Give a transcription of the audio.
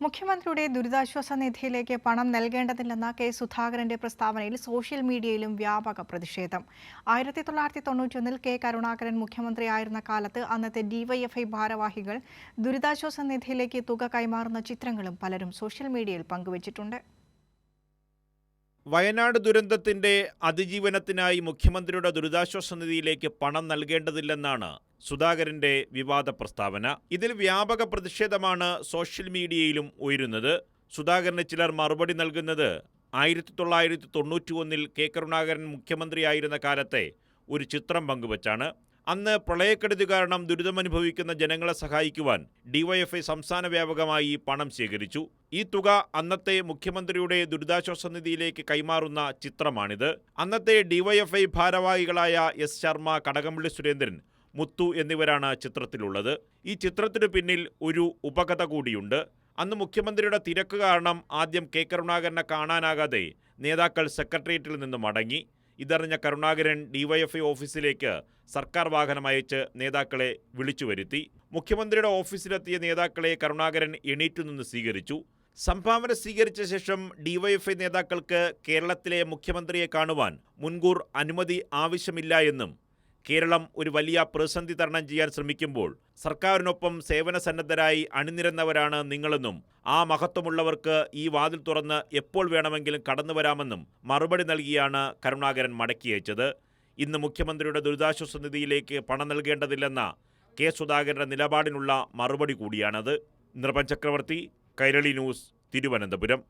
മുഖ്യമന്ത്രിയുടെ ദുരിതാശ്വാസ നിധിയിലേക്ക് പണം നൽകേണ്ടതില്ലെന്ന കെ സുധാകരന്റെ പ്രസ്താവനയിൽ സോഷ്യൽ മീഡിയയിലും വ്യാപക പ്രതിഷേധം. 1991 കെ കരുണാകരൻ മുഖ്യമന്ത്രിയായിരുന്ന കാലത്ത് അന്നത്തെ ഡിവൈഎഫ്ഐ ഭാരവാഹികൾ ദുരിതാശ്വാസ നിധിയിലേക്ക് തുക കൈമാറുന്ന ചിത്രങ്ങളും പലരും സോഷ്യൽ മീഡിയയിൽ പങ്കുവച്ചിട്ടുണ്ട്. വയനാട് ദുരന്തത്തിന്റെ അതിജീവനത്തിനായി മുഖ്യമന്ത്രിയുടെ ദുരിതാശ്വാസ നിധിയിലേക്ക് പണം നൽകേണ്ടതില്ലെന്നാണ് സുധാകരന്റെ വിവാദ പ്രസ്താവന. ഇതിൽ വ്യാപക പ്രതിഷേധമാണ് സോഷ്യൽ മീഡിയയിലും ഉയരുന്നത്. സുധാകരന് ചിലർ മറുപടി നൽകുന്നത് 1991 കെ കരുണാകരൻ മുഖ്യമന്ത്രിയായിരുന്ന കാലത്തെ ഒരു ചിത്രം പങ്കുവച്ചാണ്. അന്ന് പ്രളയക്കെടുതി കാരണം ദുരിതമനുഭവിക്കുന്ന ജനങ്ങളെ സഹായിക്കുവാൻ ഡിവൈഎഫ്ഐ സംസ്ഥാന വ്യാപകമായി പണം ശേഖരിച്ചു. ഈ തുക അന്നത്തെ മുഖ്യമന്ത്രിയുടെ ദുരിതാശ്വാസ നിധിയിലേക്ക് കൈമാറുന്ന ചിത്രമാണിത്. അന്നത്തെ ഡിവൈഎഫ്ഐ ഭാരവാഹികളായ എസ് ശർമ്മ, കടകംപള്ളി സുരേന്ദ്രൻ, മുത്തു എന്നിവരാണ് ചിത്രത്തിലുള്ളത്. ഈ ചിത്രത്തിനു പിന്നിൽ ഒരു ഉപകഥ കൂടിയുണ്ട്. അന്ന് മുഖ്യമന്ത്രിയുടെ തിരക്ക് കാരണം ആദ്യം കെ കരുണാകരനെ കാണാനാകാതെ നേതാക്കൾ സെക്രട്ടേറിയറ്റിൽ നിന്ന് മടങ്ങി. ഇതറിഞ്ഞ കരുണാകരൻ ഡിവൈഎഫ്ഐ ഓഫീസിലേക്ക് സർക്കാർ വാഹനം അയച്ച് നേതാക്കളെ വിളിച്ചു വരുത്തി. മുഖ്യമന്ത്രിയുടെ ഓഫീസിലെത്തിയ നേതാക്കളെ കരുണാകരൻ എണീറ്റുനിന്ന് സ്വീകരിച്ചു. സംഭാവന സ്വീകരിച്ച ശേഷം ഡിവൈഎഫ്ഐ നേതാക്കൾക്ക് കേരളത്തിലെ മുഖ്യമന്ത്രിയെ കാണുവാൻ മുൻകൂർ അനുമതി ആവശ്യമില്ല എന്നും കേരളം ഒരു വലിയ പ്രതിസന്ധി തരണം ചെയ്യാൻ ശ്രമിക്കുമ്പോൾ സർക്കാരിനൊപ്പം സേവന സന്നദ്ധരായി അണിനിരന്നവരാണ് നിങ്ങളെന്നും ആ മഹത്വമുള്ളവർക്ക് ഈ വാതിൽ തുറന്ന് എപ്പോൾ വേണമെങ്കിലും കടന്നു വരാമെന്നും മറുപടി നൽകിയാണ് കരുണാകരൻ മടക്കിയയച്ചത്. ഇന്ന് മുഖ്യമന്ത്രിയുടെ ദുരിതാശ്വാസ നിധിയിലേക്ക് പണം നൽകേണ്ടതില്ലെന്ന കെ സുധാകരന്റെ നിലപാടിനുള്ള മറുപടി കൂടിയാണത്. നിർഭൻ ചക്രവർത്തി, കൈരളി ന്യൂസ്, തിരുവനന്തപുരം.